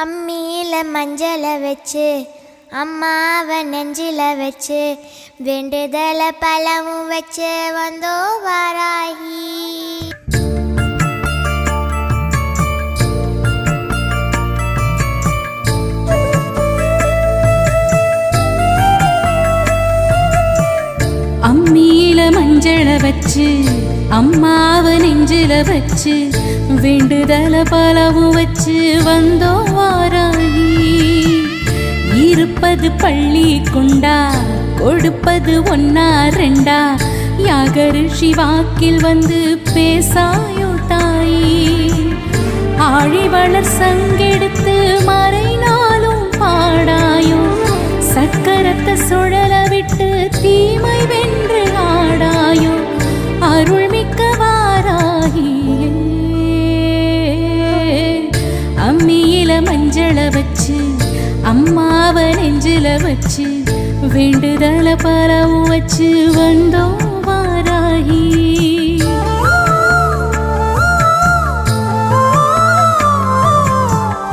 அம்மியில மஞ்சளை வச்சு அம்மாவை நெஞ்சில வச்சு வேண்டுதல பழமும் வச்சு வந்தோ வாராகி. அம்மியில மஞ்சளை வச்சு அம்மாவை நெஞ்சில வச்சு வேண்டுதல பலவும் வச்சு வந்தோ வாராகி. இருப்பது பள்ளி கொண்டா கொடுப்பது ஒன்னா ரெண்டா யாகரு சிவாக்கில் வந்து பேசாயோ தாயி. ஆழிவளர் சங்கெடுத்து மறைநாளும் பாடாயோ சக்கரத்தை சுழல விட்டு தீமை வென்று ஆடாயோ அருள்மிக்க வாராகியே. அம்மியில மஞ்சளை வச்சு அம்மாவை நெஞ்சில வச்சு வேண்டுதல பலவும் வச்சு